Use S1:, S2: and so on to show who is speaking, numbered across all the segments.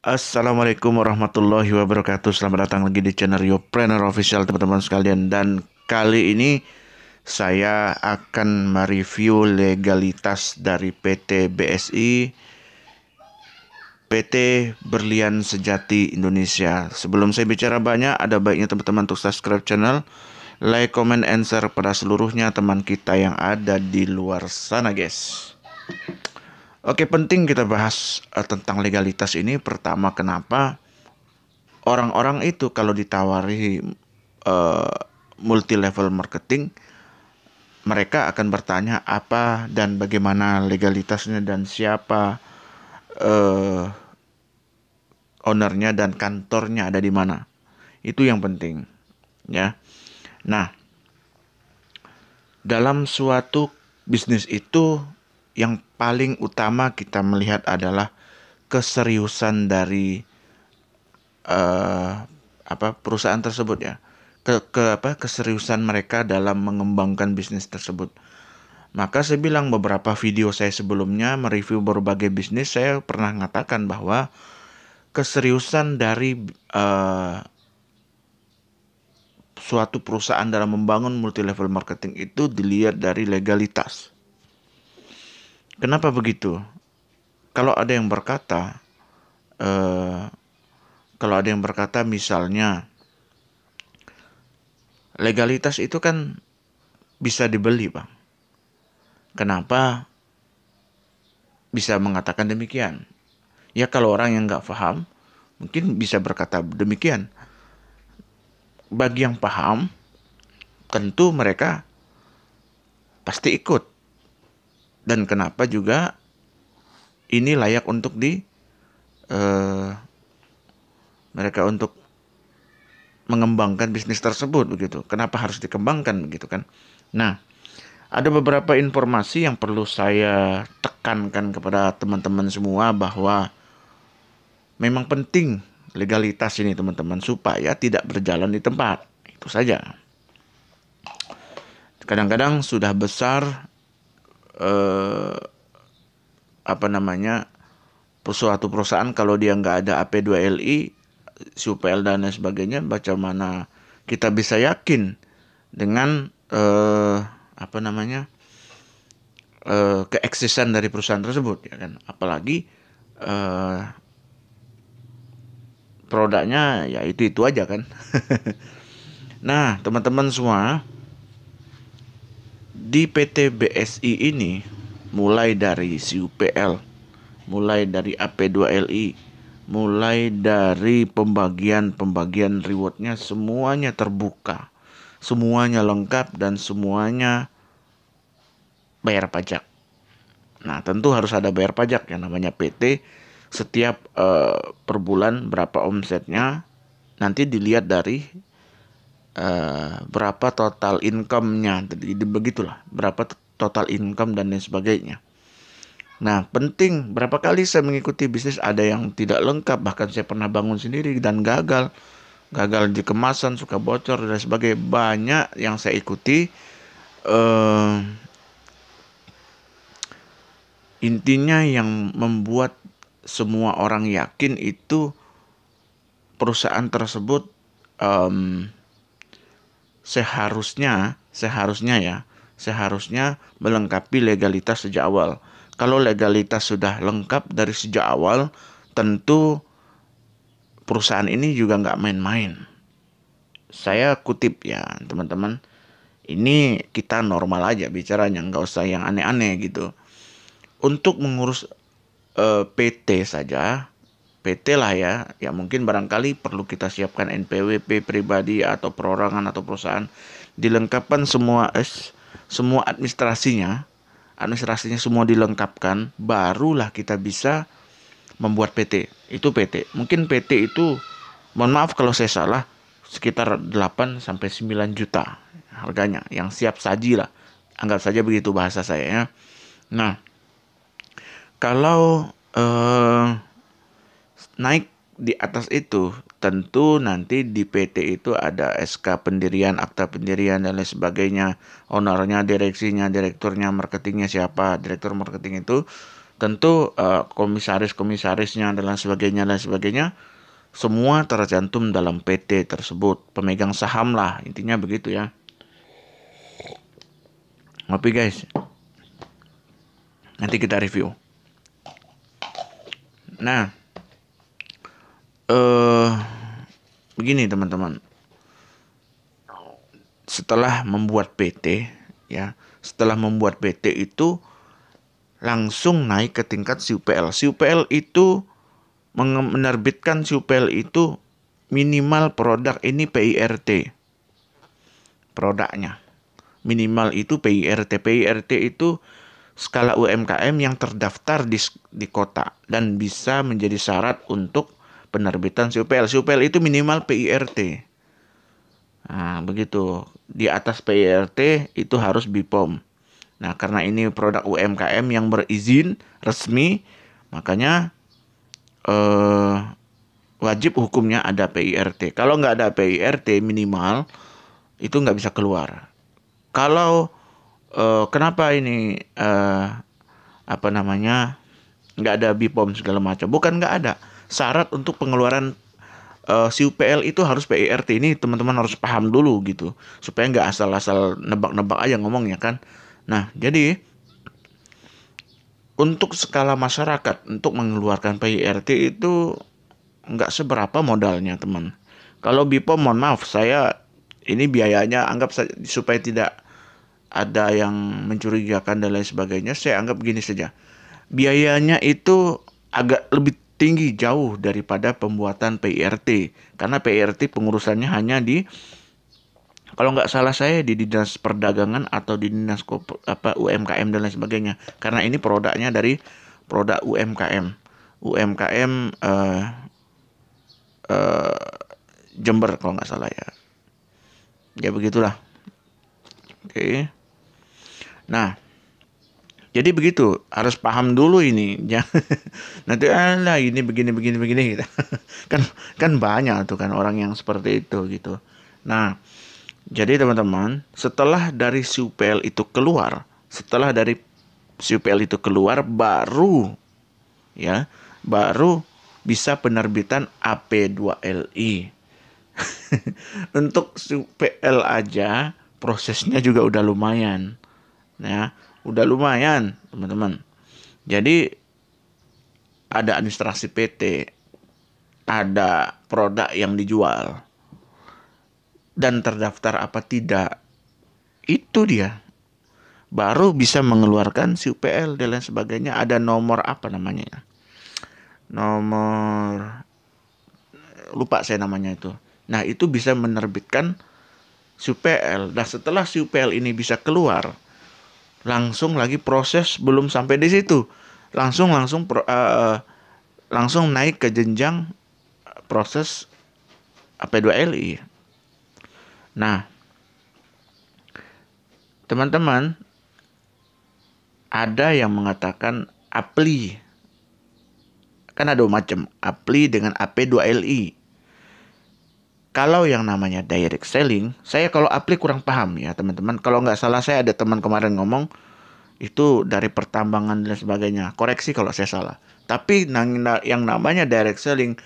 S1: Assalamualaikum warahmatullahi wabarakatuh. Selamat datang lagi di channel Yopreneur Official teman-teman sekalian. Dan kali ini saya akan mereview legalitas dari PT BSI, PT Berlian Sejati Indonesia. Sebelum saya bicara banyak, ada baiknya teman-teman untuk subscribe channel, like, comment, and share pada seluruhnya teman kita yang ada di luar sana, guys. Oke, penting kita bahas tentang legalitas ini. Pertama, kenapa orang-orang itu kalau ditawari multi level marketing, mereka akan bertanya apa dan bagaimana legalitasnya dan siapa ownernya dan kantornya ada di mana. Itu yang penting, ya. Nah, dalam suatu bisnis itu yang paling utama kita melihat adalah keseriusan dari perusahaan tersebut, ya. Keseriusan mereka dalam mengembangkan bisnis tersebut. Maka saya bilang beberapa video saya sebelumnya mereview berbagai bisnis, saya pernah mengatakan bahwa keseriusan dari suatu perusahaan dalam membangun multi level marketing itu dilihat dari legalitas. Kenapa begitu? Kalau ada yang berkata misalnya legalitas itu kan bisa dibeli, Bang. Kenapa bisa mengatakan demikian? Ya, kalau orang yang nggak paham mungkin bisa berkata demikian. Bagi yang paham, tentu mereka pasti ikut. Dan kenapa juga ini layak untuk mereka untuk mengembangkan bisnis tersebut, begitu. Kenapa harus dikembangkan, begitu kan? Nah, ada beberapa informasi yang perlu saya tekankan kepada teman-teman semua bahwa memang penting legalitas ini, teman-teman, supaya tidak berjalan di tempat. Itu saja. Kadang-kadang sudah besar suatu perusahaan, kalau dia nggak ada AP2LI, SUPL dan lain sebagainya, bagaimana kita bisa yakin dengan keeksisan dari perusahaan tersebut, ya kan? Apalagi produknya ya itu aja kan. Nah, teman-teman semua, di PT BSI ini, mulai dari SUPL, mulai dari AP2LI, mulai dari pembagian rewardnya, semuanya terbuka, semuanya lengkap, dan semuanya bayar pajak. Nah, tentu harus ada bayar pajak yang namanya PT. Setiap per bulan berapa omsetnya, nanti dilihat dari berapa total income-nya, begitulah, berapa total income dan lain sebagainya. Nah, penting, berapa kali saya mengikuti bisnis ada yang tidak lengkap, bahkan saya pernah bangun sendiri dan gagal di kemasan, suka bocor dan sebagainya. Banyak yang saya ikuti. Intinya yang membuat semua orang yakin itu perusahaan tersebut seharusnya melengkapi legalitas sejak awal. Kalau legalitas sudah lengkap dari sejak awal, tentu perusahaan ini juga nggak main-main. Saya kutip ya, teman-teman. Ini kita normal aja bicaranya, nggak usah yang aneh-aneh gitu. Untuk mengurus PT saja, PT lah ya mungkin barangkali perlu kita siapkan NPWP pribadi atau perorangan atau perusahaan, dilengkapkan semua administrasinya semua dilengkapkan, barulah kita bisa membuat PT. Itu PT. Mungkin PT itu, mohon maaf kalau saya salah, sekitar 8 sampai 9 juta harganya, yang siap saji lah. Anggap saja begitu bahasa saya ya. Nah, kalau naik di atas itu, tentu nanti di PT itu ada SK pendirian, akta pendirian dan lain sebagainya. Ownernya, direksinya, direkturnya, marketingnya siapa. Direktur marketing itu Tentu komisaris-komisarisnya dan lain sebagainya semua tercantum dalam PT tersebut, pemegang saham lah, intinya begitu ya. Ngopi guys, nanti kita review. Nah, begini teman-teman, setelah membuat PT ya, setelah membuat PT itu langsung naik ke tingkat SUPL. SUPL itu menerbitkan SUPL itu minimal produk ini PIRT. Produknya minimal itu PIRT. PIRT itu skala UMKM yang terdaftar di kota dan bisa menjadi syarat untuk penerbitan SUPL. SUPL itu minimal PIRT. Nah, begitu. Di atas PIRT itu harus BPOM. Nah, karena ini produk UMKM yang berizin resmi, makanya wajib hukumnya ada PIRT. Kalau nggak ada PIRT minimal, itu nggak bisa keluar. Kalau kenapa ini nggak ada BPOM segala macam? Bukan nggak ada. Syarat untuk pengeluaran SUPL itu harus PIRT. Ini teman-teman harus paham dulu gitu, supaya nggak asal-asal nebak-nebak aja ngomongnya kan. Nah, jadi untuk skala masyarakat untuk mengeluarkan PIRT itu nggak seberapa modalnya teman. Kalau BPOM mohon maaf, saya ini biayanya anggap supaya tidak ada yang mencurigakan dan lain sebagainya, saya anggap gini saja. Biayanya itu agak lebih tinggi jauh daripada pembuatan PIRT. Karena PIRT pengurusannya hanya di, kalau nggak salah saya, di Dinas Perdagangan atau di Dinas UMKM dan lain sebagainya. Karena ini produknya dari produk UMKM. UMKM Jember kalau nggak salah ya. Ya begitulah. Oke. Nah, jadi begitu, harus paham dulu ini. Nanti ini begini gitu. kan banyak tuh kan orang yang seperti itu gitu. Nah, jadi teman-teman, setelah dari SUPL itu keluar, baru bisa penerbitan AP2LI. Untuk SUPL aja prosesnya juga udah lumayan. Ya, udah lumayan, teman-teman. Jadi ada administrasi PT, ada produk yang dijual, dan terdaftar apa tidak. Itu dia. Baru bisa mengeluarkan SUPL dan lain sebagainya. Ada nomor apa namanya? Nomor, lupa saya namanya itu. Nah, itu bisa menerbitkan SUPL. Nah, setelah SUPL ini bisa keluar, langsung lagi proses, belum sampai di situ. Langsung naik ke jenjang proses AP2LI. Nah, teman-teman, ada yang mengatakan APLI. Kan ada macam APLI dengan AP2LI. Kalau yang namanya direct selling, saya kalau APLI kurang paham ya teman-teman. Kalau nggak salah saya ada teman kemarin ngomong, itu dari pertambangan dan sebagainya. Koreksi kalau saya salah. Tapi yang namanya direct selling,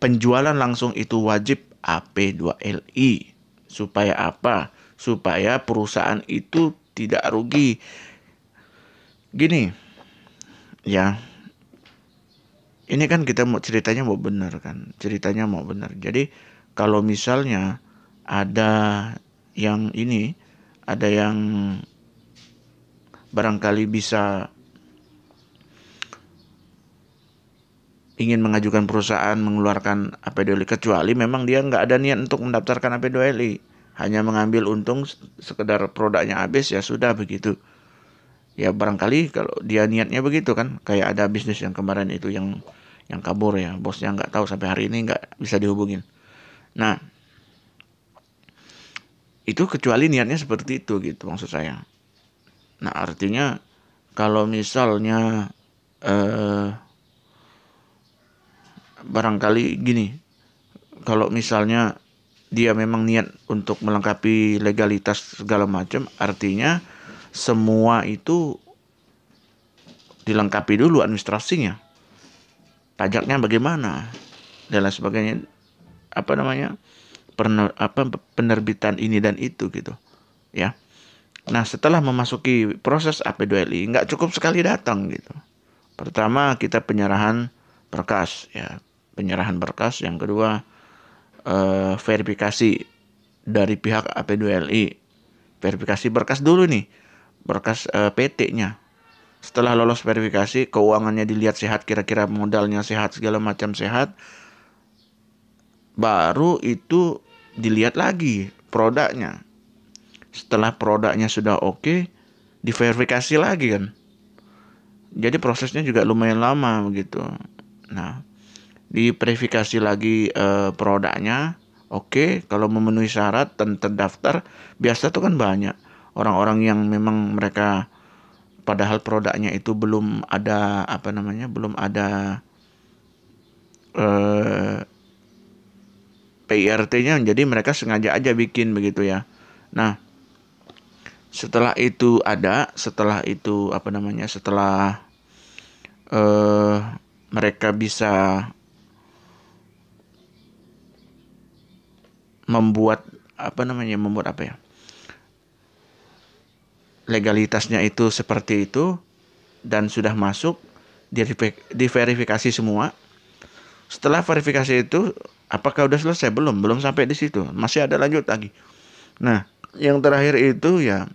S1: penjualan langsung itu wajib AP2LI. Supaya apa? Supaya perusahaan itu tidak rugi. Gini, ya. Ini kan kita ceritanya mau benar kan. Ceritanya mau benar. Jadi kalau misalnya ada yang barangkali bisa ingin mengajukan perusahaan mengeluarkan AP2LI, kecuali memang dia nggak ada niat untuk mendaftarkan AP2LI, hanya mengambil untung sekedar produknya habis, ya sudah begitu. Ya barangkali kalau dia niatnya begitu kan, kayak ada bisnis yang kemarin itu yang kabur ya, bosnya nggak tahu sampai hari ini nggak bisa dihubungin. Nah, itu kecuali niatnya seperti itu gitu maksud saya. Nah, artinya kalau misalnya barangkali gini, kalau misalnya dia memang niat untuk melengkapi legalitas segala macam, artinya semua itu dilengkapi dulu administrasinya, pajaknya bagaimana dan lain sebagainya, penerbitan ini dan itu gitu ya. Nah, setelah memasuki proses AP2LI, nggak cukup sekali datang gitu. Pertama kita penyerahan berkas ya, penyerahan berkas. Yang kedua verifikasi dari pihak AP2LI, verifikasi berkas dulu nih, berkas PT-nya. Setelah lolos verifikasi, keuangannya dilihat sehat, kira-kira modalnya sehat, segala macam sehat, baru itu dilihat lagi produknya. Setelah produknya sudah oke, diverifikasi lagi kan. Jadi prosesnya juga lumayan lama begitu. Nah, diverifikasi lagi produknya oke, kalau memenuhi syarat dan terdaftar. Biasa tuh kan banyak orang-orang yang memang mereka padahal produknya itu belum ada belum ada PIRT-nya, jadi mereka sengaja aja bikin begitu ya. Nah, setelah itu setelah mereka bisa membuat legalitasnya itu seperti itu dan sudah masuk, diverifikasi semua. Setelah verifikasi itu, apakah udah selesai? Belum sampai di situ, masih ada lanjut lagi. Nah, yang terakhir itu ya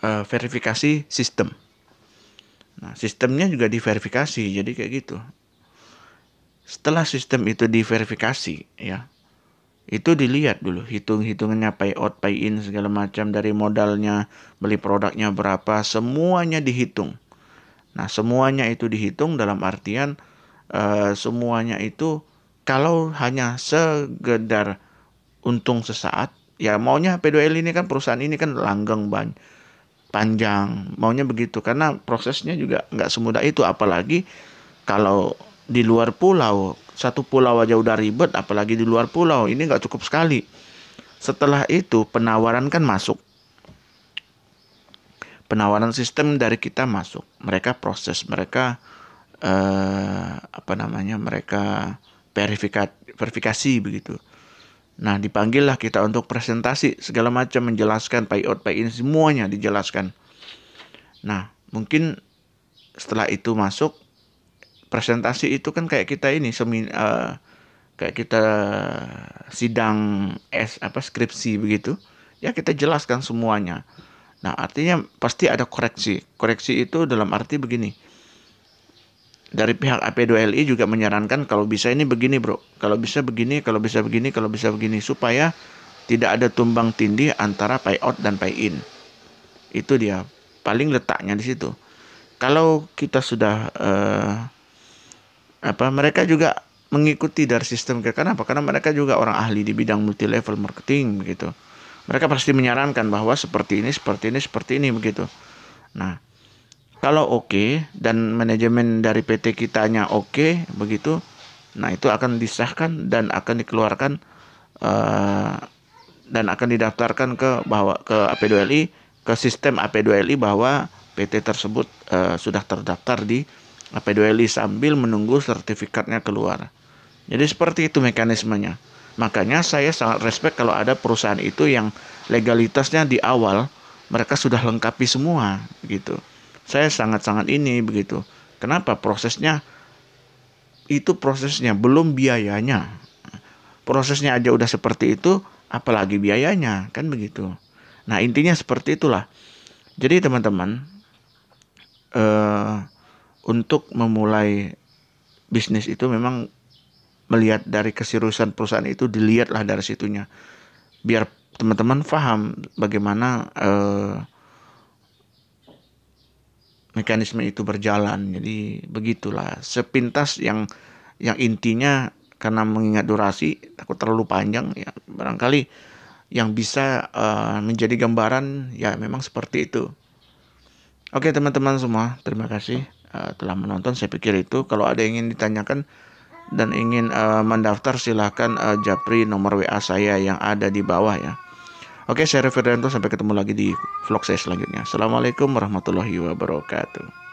S1: verifikasi sistem. Nah, sistemnya juga diverifikasi, jadi kayak gitu. Setelah sistem itu diverifikasi ya, itu dilihat dulu hitung-hitungannya, pay out, pay in, segala macam, dari modalnya, beli produknya berapa, semuanya dihitung. Nah, semuanya itu dihitung dalam artian semuanya itu kalau hanya sekedar untung sesaat, ya maunya AP2LI ini kan, perusahaan ini kan langgeng panjang, maunya begitu, karena prosesnya juga nggak semudah itu, apalagi kalau di luar pulau. Satu pulau aja udah ribet, apalagi di luar pulau, ini nggak cukup sekali. Setelah itu penawaran kan masuk, penawaran sistem dari kita masuk, mereka proses, mereka mereka verifikasi begitu. Nah, dipanggillah kita untuk presentasi segala macam, menjelaskan pay out, pay in, semuanya dijelaskan. Nah, mungkin setelah itu masuk presentasi itu kan kayak kita ini kayak kita sidang skripsi begitu. Ya, kita jelaskan semuanya. Nah, artinya pasti ada koreksi. Koreksi itu dalam arti begini. Dari pihak AP2LI juga menyarankan kalau bisa ini begini bro, kalau bisa begini, kalau bisa begini, kalau bisa begini, supaya tidak ada tumbang tindih antara pay out dan pay in. Itu dia paling letaknya di situ. Kalau kita sudah mereka juga mengikuti dari sistem. Kenapa? Karena mereka juga orang ahli di bidang multi level marketing begitu. Mereka pasti menyarankan bahwa seperti ini, seperti ini, seperti ini begitu. Nah, kalau oke dan manajemen dari PT kitanya oke begitu, nah itu akan disahkan dan akan dikeluarkan dan akan didaftarkan ke AP2LI, ke sistem AP2LI, bahwa PT tersebut sudah terdaftar di AP2LI sambil menunggu sertifikatnya keluar. Jadi seperti itu mekanismenya. Makanya saya sangat respect kalau ada perusahaan itu yang legalitasnya di awal mereka sudah lengkapi semua gitu. Saya sangat-sangat ini begitu. Kenapa? Prosesnya belum biayanya. Prosesnya aja udah seperti itu, apalagi biayanya, kan begitu. Nah, intinya seperti itulah. Jadi teman-teman, untuk memulai bisnis itu memang melihat dari keseriusan perusahaan itu, dilihatlah dari situnya. Biar teman-teman paham bagaimana mekanisme itu berjalan. Jadi begitulah sepintas yang intinya, karena mengingat durasi aku terlalu panjang ya, barangkali yang bisa menjadi gambaran ya memang seperti itu. Oke teman-teman semua, terima kasih telah menonton. Saya pikir itu. Kalau ada yang ingin ditanyakan dan ingin mendaftar, silahkan japri nomor WA saya yang ada di bawah ya. Oke, saya Reverendo, sampai ketemu lagi di vlog saya selanjutnya. Assalamualaikum warahmatullahi wabarakatuh.